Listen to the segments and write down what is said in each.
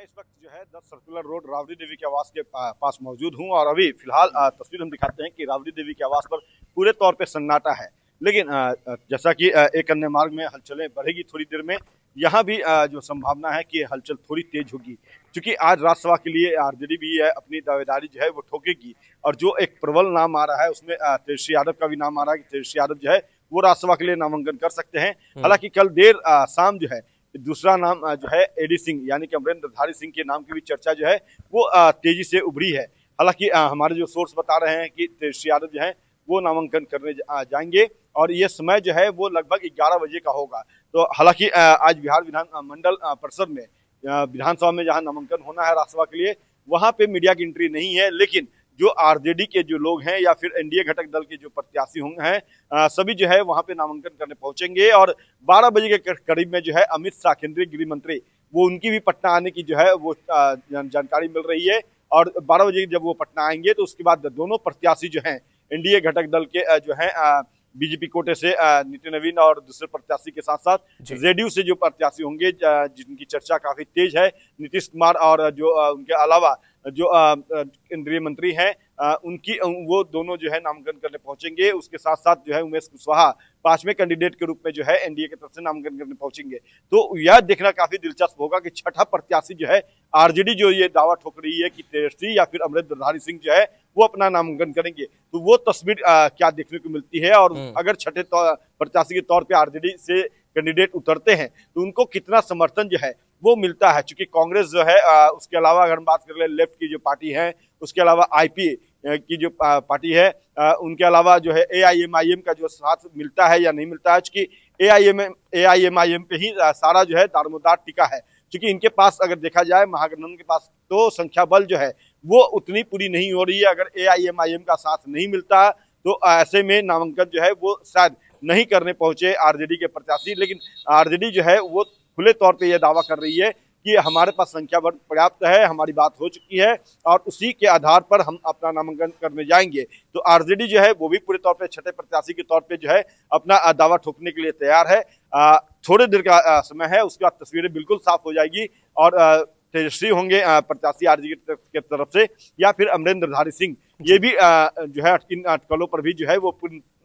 इस वक्त जो है 10 सर्कुलर रोड राबड़ी देवी के आवास के पास मौजूद हूं और अभी फिलहाल तस्वीर हम दिखाते हैं कि राबड़ी देवी के आवास पर पूरे तौर पे सन्नाटा है। लेकिन जैसा कि एक अन्य मार्ग में हलचलें बढ़ेगी थोड़ी देर में, यहाँ भी जो संभावना है कि हलचल थोड़ी तेज होगी, क्योंकि आज राज्यसभा के लिए आरजेडी भी है अपनी दावेदारी जो है वो ठोकेगी। और जो एक प्रबल नाम आ रहा है उसमें तेजस्वी यादव का भी नाम आ रहा है कि तेजस्वी यादव जो है वो राज्यसभा के लिए नामांकन कर सकते हैं। हालांकि कल देर शाम जो है दूसरा नाम जो है एडी सिंह यानी कि अमरेंद्रधारी सिंह के नाम की भी चर्चा जो है वो तेजी से उभरी है। हालांकि हमारे जो सोर्स बता रहे हैं कि तेजस्वी यादव जो है वो नामांकन करने जाएंगे और ये समय जो है वो लगभग 11 बजे का होगा। तो हालांकि आज बिहार विधान मंडल परिषद में विधानसभा में जहां नामांकन होना है राज्यसभा के लिए, वहां पे मीडिया की एंट्री नहीं है। लेकिन जो आरजेडी के जो लोग हैं या फिर एनडीए घटक दल के जो प्रत्याशी होंगे हैं सभी जो है वहां पे नामांकन करने पहुंचेंगे। और 12 बजे के करीब में जो है अमित शाह केंद्रीय गृह मंत्री वो उनकी भी पटना आने की जो है वो जानकारी मिल रही है। और 12 बजे जब वो पटना आएंगे तो उसके बाद दोनों प्रत्याशी जो हैं एनडीए घटक दल के जो है बीजेपी कोटे से नितिन नवीन और दूसरे प्रत्याशी के साथ साथ जेडीयू से जो प्रत्याशी होंगे जिनकी चर्चा काफी तेज है, नीतीश कुमार और जो उनके अलावा जो केंद्रीय मंत्री हैं उनकी वो दोनों जो है नामांकन करने पहुंचेंगे। उसके साथ साथ जो है उमेश कुशवाहा 5वें कैंडिडेट के रूप में जो है एनडीए की तरफ से नामांकन करने पहुंचेंगे। तो यह देखना काफी दिलचस्प होगा कि छठा प्रत्याशी जो है आरजेडी जो ये दावा ठोक रही है कि तेजस्वी या फिर अमरेंद्रधारी सिंह जो है वो अपना नामांकन करेंगे, तो वो तस्वीर क्या देखने को मिलती है। और अगर छठे प्रत्याशी के तौर पर आरजेडी से कैंडिडेट उतरते हैं तो उनको कितना समर्थन जो है वो मिलता है। क्योंकि कांग्रेस जो है उसके अलावा अगर हम बात कर ले लेफ्ट की जो पार्टी है, उसके अलावा आईपी की जो पार्टी है, उनके अलावा जो है एआईएमआईएम का जो साथ मिलता है या नहीं मिलता है, क्योंकि एआईएमआईएम पे ही सारा जो है दारोमदार टिका है। क्योंकि इनके पास अगर देखा जाए महागठबंधन के पास तो संख्या बल जो है वो उतनी पूरी नहीं हो रही है। अगर एआईएमआईएम का साथ नहीं मिलता तो ऐसे में नामांकन जो है वो शायद नहीं करने पहुंचे आरजेडी के प्रत्याशी। लेकिन आरजेडी जो है वो खुले तौर पे यह दावा कर रही है कि हमारे पास संख्या पर्याप्त है, हमारी बात हो चुकी है और उसी के आधार पर हम अपना नामांकन करने जाएंगे। तो आरजेडी जो है वो भी पूरे तौर पे छठे प्रत्याशी के तौर पे जो है अपना दावा ठोकने के लिए तैयार है। थोड़े देर का समय है, उसके बाद तस्वीरें बिल्कुल साफ हो जाएगी और तेजस्वी होंगे प्रत्याशी आरजेडी की तरफ से या फिर अमरेंद्रधारी सिंह, ये भी जो है इन अटकलों पर भी जो है वो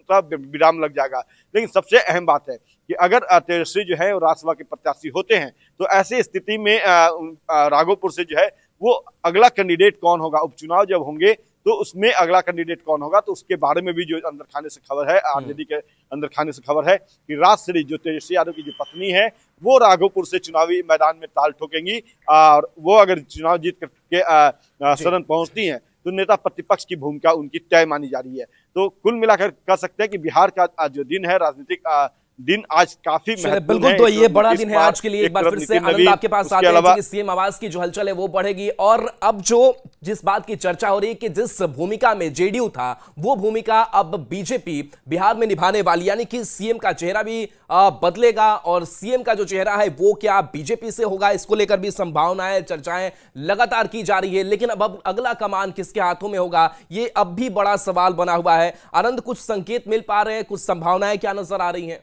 विराम लग जाएगा। लेकिन सबसे अहम बात है कि अगर तेजस्वी जो है राज्यसभा के प्रत्याशी होते हैं तो ऐसी स्थिति में राघोपुर से जो है वो अगला कैंडिडेट कौन होगा, उपचुनाव जब होंगे तो उसमें अगला कैंडिडेट कौन होगा, तो उसके बारे में भी जो अंदर खाने से खबर है, आरजेडी के अंदर खाने से खबर है कि राजश्री जो तेजस्वी यादव की जो पत्नी है वो राघोपुर से चुनावी मैदान में ताल ठोकेंगी। और वो अगर चुनाव जीत करके सदन पहुंचती हैं तो नेता प्रतिपक्ष की भूमिका उनकी तय मानी जा रही है। तो कुल मिलाकर कह सकते हैं कि बिहार का जो दिन है राजनीतिक दिन आज काफी बिल्कुल, तो ये बड़ा दिन है आज के लिए। एक बार फिर से आनंद आपके पास आते हैं कि सीएम आवास की जो हलचल है वो बढ़ेगी। और अब जो जिस बात की चर्चा हो रही है कि जिस भूमिका में जेडीयू था वो भूमिका अब बीजेपी बिहार में निभाने वाली, यानी कि सीएम का चेहरा भी बदलेगा और सीएम का जो चेहरा है वो क्या बीजेपी से होगा, इसको लेकर भी संभावनाएं चर्चाएं लगातार की जा रही है। लेकिन अब अगला कमान किसके हाथों में होगा ये अब भी बड़ा सवाल बना हुआ है। आनंद, कुछ संकेत मिल पा रहे हैं, कुछ संभावनाएं क्या नजर आ रही हैं?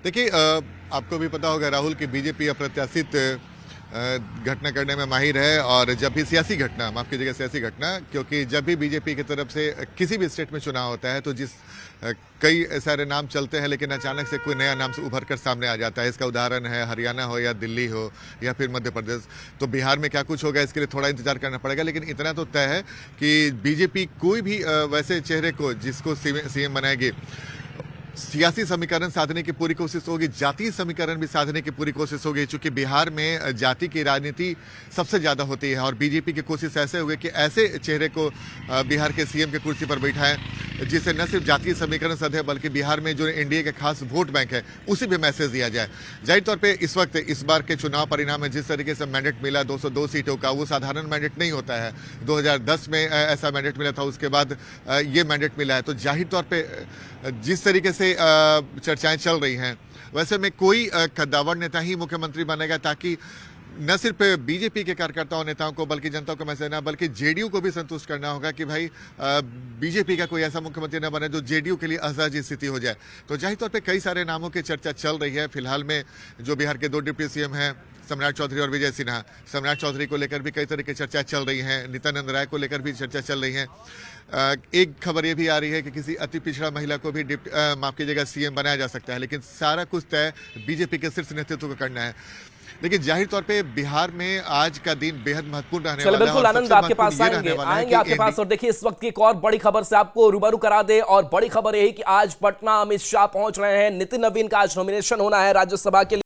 देखिए, आपको भी पता होगा राहुल कि बीजेपी अप्रत्याशित घटना करने में माहिर है। और जब भी सियासी घटना, माफ कीजिएगा सियासी घटना, क्योंकि जब भी बीजेपी की तरफ से किसी भी स्टेट में चुनाव होता है तो कई सारे नाम चलते हैं लेकिन अचानक से कोई नया नाम से उभर कर सामने आ जाता है। इसका उदाहरण है हरियाणा हो या दिल्ली हो या फिर मध्य प्रदेश। तो बिहार में क्या कुछ होगा इसके लिए थोड़ा इंतजार करना पड़ेगा। लेकिन इतना तो तय है कि बीजेपी कोई भी वैसे चेहरे को जिसको सीएम बनाएगी, सियासी समीकरण साधने की पूरी कोशिश होगी, जातीय समीकरण भी साधने की पूरी कोशिश होगी। चूंकि बिहार में जाति की राजनीति सबसे ज्यादा होती है और बीजेपी की कोशिश ऐसे होगी कि ऐसे चेहरे को बिहार के सीएम के कुर्सी पर बैठाएं जिससे न सिर्फ जातीय समीकरण सधे बल्कि बिहार में जो एनडीए के खास वोट बैंक है उसे भी मैसेज दिया जाए। जाहिर तौर पर इस वक्त इस बार के चुनाव परिणाम में जिस तरीके से मैंडेट मिला 202 सीटों का, वो साधारण मैंडेट नहीं होता है। 2010 में ऐसा मैंडेट मिला था, उसके बाद ये मैंडेट मिला है। तो जाहिर तौर पर जिस तरीके से चर्चाएं चल रही हैं वैसे में कोई कद्दावर नेता ही मुख्यमंत्री बनेगा ताकि न सिर्फ बीजेपी के कार्यकर्ताओं नेताओं को बल्कि जनता को मैसेज देना, बल्कि जेडीयू को भी संतुष्ट करना होगा कि भाई बीजेपी का कोई ऐसा मुख्यमंत्री न बने जो जेडीयू के लिए असहज स्थिति हो जाए। तो जाहिर तौर पे कई सारे नामों की चर्चा चल रही है। फिलहाल में जो बिहार के 2 डिप्टी सीएम हैं, सम्राट चौधरी और विजय सिन्हा, सम्राट चौधरी को लेकर भी कई तरह की चर्चा चल रही है, नित्यानंद राय को लेकर भी चर्चा चल रही है। एक खबर ये भी आ रही है कि किसी अति पिछड़ा महिला को भी माफ कीजिएगा सीएम बनाया जा सकता है, लेकिन सारा कुछ तय बीजेपी के शीर्ष नेतृत्व को करना है। लेकिन जाहिर तौर पे बिहार में आज का दिन बेहद महत्वपूर्ण रहने वाला है। बिल्कुल आनंद, आपके पास आएंगे आपके पास। और देखिए, इस वक्त की एक और बड़ी खबर से आपको रूबरू करा दे, और बड़ी खबर यही कि आज पटना अमित शाह पहुंच रहे हैं। नितिन नवीन का आज नॉमिनेशन होना है राज्यसभा के लिए।